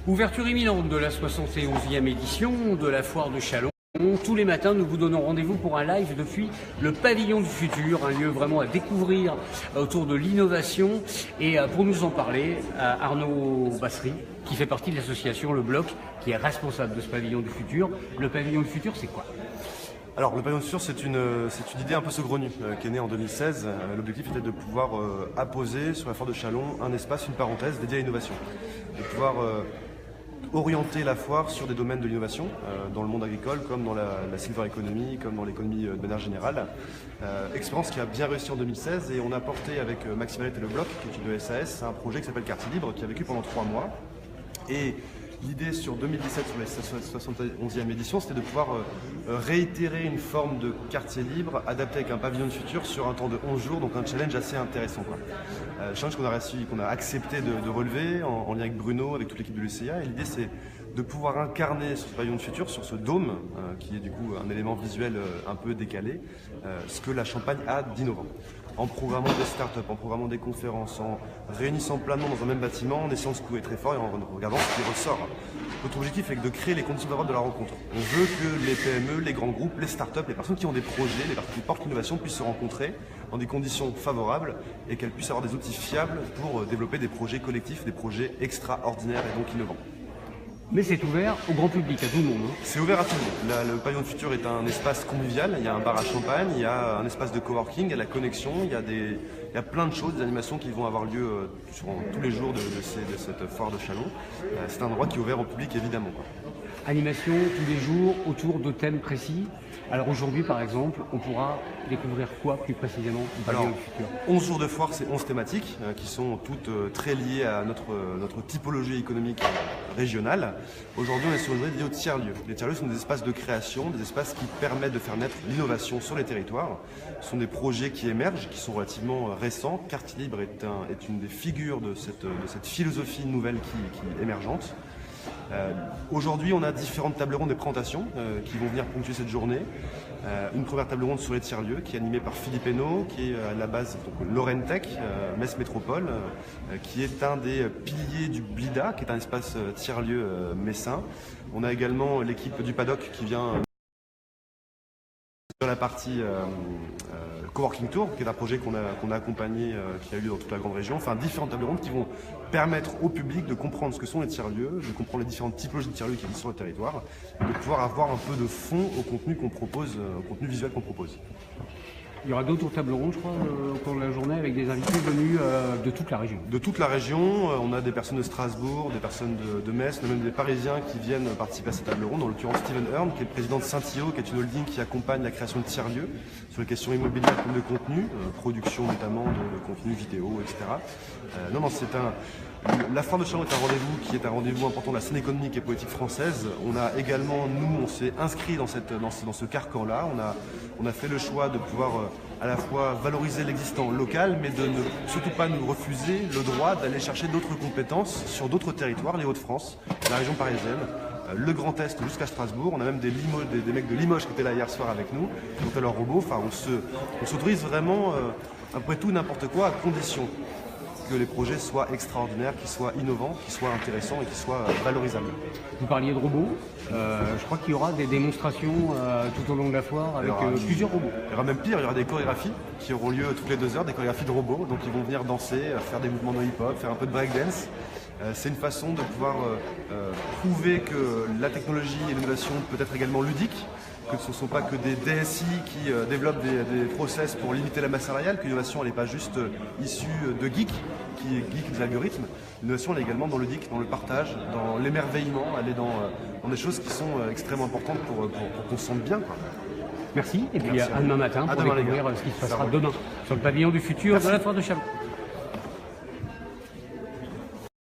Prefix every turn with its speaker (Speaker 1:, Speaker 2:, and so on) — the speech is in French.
Speaker 1: Ouverture imminente de la 71e édition de la foire de Châlons. Tous les matins, nous vous donnons rendez-vous pour un live depuis le Pavillon du Futur, un lieu vraiment à découvrir autour de l'innovation. Et pour nous en parler, Arnaud Bassery, qui fait partie de l'association Le Bloc, qui est responsable de ce Pavillon du Futur. Le Pavillon du Futur, c'est quoi ?
Speaker 2: Alors le Pavillon du Futur, c'est une idée un peu saugrenue qui est née en 2016. L'objectif était de pouvoir apposer sur la foire de Châlons un espace, une parenthèse dédiée à l'innovation. De pouvoir orienter la foire sur des domaines de l'innovation, dans le monde agricole, comme dans la silver economy, comme dans l'économie de manière générale. Expérience qui a bien réussi en 2016 et on a porté avec Maxime et Le Bloc, qui est une SAS, un projet qui s'appelle Quartier Libre, qui a vécu pendant 3 mois. Et l'idée sur 2017, sur la 71e édition, c'était de pouvoir réitérer une forme de quartier libre adapté avec un pavillon du futur sur un temps de 11 jours, donc un challenge assez intéressant. Challenge qu'on a accepté de relever en lien avec Bruno, avec toute l'équipe de l'UCA. Et l'idée, c'est de pouvoir incarner sur ce pavillon du futur, sur ce dôme, qui est du coup un élément visuel un peu décalé, ce que la Champagne a d'innovant. En programmant des startups, en programmant des conférences, en réunissant plein de monde dans un même bâtiment, en essayant de secouer très fort et en regardant ce qui ressort. Notre objectif est de créer les conditions favorables de la rencontre. On veut que les PME, les grands groupes, les startups, les personnes qui ont des projets, les personnes qui portent l'innovation puissent se rencontrer dans des conditions favorables et qu'elles puissent avoir des outils fiables pour développer des projets collectifs, des projets extraordinaires et donc innovants.
Speaker 1: Mais c'est ouvert au grand public, à tout le monde.
Speaker 2: C'est ouvert à tout le monde. Le Pavillon du Futur est un espace convivial. Il y a un bar à champagne, il y a un espace de coworking, il y a la connexion, il y a plein de choses, des animations qui vont avoir lieu tous les jours de cette foire de Châlons. C'est un endroit qui est ouvert au public, évidemment.
Speaker 1: Animation tous les jours autour de thèmes précis. Alors aujourd'hui, par exemple, on pourra découvrir quoi plus précisément du Pavillon du Futur ?
Speaker 2: 11 jours de foire, c'est 11 thématiques qui sont toutes très liées à notre typologie économique régionale. Aujourd'hui, on est sur une journée dédiée aux tiers-lieux. Les tiers-lieux sont des espaces de création, des espaces qui permettent de faire naître l'innovation sur les territoires. Ce sont des projets qui émergent, qui sont relativement récents. Quartier Libre est une des figures de cette philosophie nouvelle qui est émergente. Aujourd'hui, on a différentes tables rondes et présentations qui vont venir ponctuer cette journée. Une première table ronde sur les tiers-lieux qui est animée par Philippe Hainaut, qui est à la base Lorraine Tech, Metz Métropole, qui est un des piliers du Blida, qui est un espace tiers-lieu messin. On a également l'équipe du Paddock qui vient sur la partie Coworking Tour, qui est un projet qu'on a accompagné, qui a eu lieu dans toute la grande région. Enfin, différentes tables rondes qui vont permettre au public de comprendre ce que sont les tiers-lieux, de comprendre les différentes typologies de tiers-lieux qui existent sur le territoire, et de pouvoir avoir un peu de fond au contenu qu'on propose, au contenu visuel qu'on propose.
Speaker 1: Il y aura d'autres tables rondes, je crois, au cours de la journée, avec des invités venus de toute la région.
Speaker 2: De toute la région, on a des personnes de Strasbourg, des personnes de Metz, même des Parisiens qui viennent participer à cette table ronde, en l'occurrence Steven Hearn, qui est le président de Saint-Io, qui est une holding qui accompagne la création de tiers-lieux sur les questions immobilières comme de contenu, production notamment de contenu vidéo, etc. La foire de Châlons est un rendez-vous qui est un rendez-vous important de la scène économique et politique française. On a également, on s'est inscrit dans ce carcan-là. On a fait le choix de pouvoir à la fois valoriser l'existant local, mais de ne surtout pas nous refuser le droit d'aller chercher d'autres compétences sur d'autres territoires, les Hauts-de-France, la région parisienne, le Grand Est jusqu'à Strasbourg. On a même des mecs de Limoges qui étaient là hier soir avec nous, qui ont fait leur robot. Enfin, on s'autorise vraiment, après tout, n'importe quoi, à condition que les projets soient extraordinaires, qu'ils soient innovants, qu'ils soient intéressants et qu'ils soient valorisables.
Speaker 1: Vous parliez de robots. Je crois qu'il y aura des démonstrations tout au long de la foire avec plusieurs robots.
Speaker 2: Il y aura même pire, il y aura des chorégraphies qui auront lieu toutes les 2 heures, des chorégraphies de robots. Donc ils vont venir danser, faire des mouvements de hip-hop, faire un peu de breakdance. C'est une façon de pouvoir prouver que la technologie et l'innovation peut être également ludique, que ce ne sont pas que des DSI qui développent des process pour limiter la masse salariale, que l'innovation n'est pas juste issue de geeks, qui est geek des algorithmes. L'innovation elle est également dans le geek, dans le partage, dans l'émerveillement, elle est dans des choses qui sont extrêmement importantes pour qu'on se sente bien.
Speaker 1: Merci, et puis à demain matin pour
Speaker 2: découvrir
Speaker 1: ce qui se passera demain sur le Pavillon du Futur de la foire de Châlons.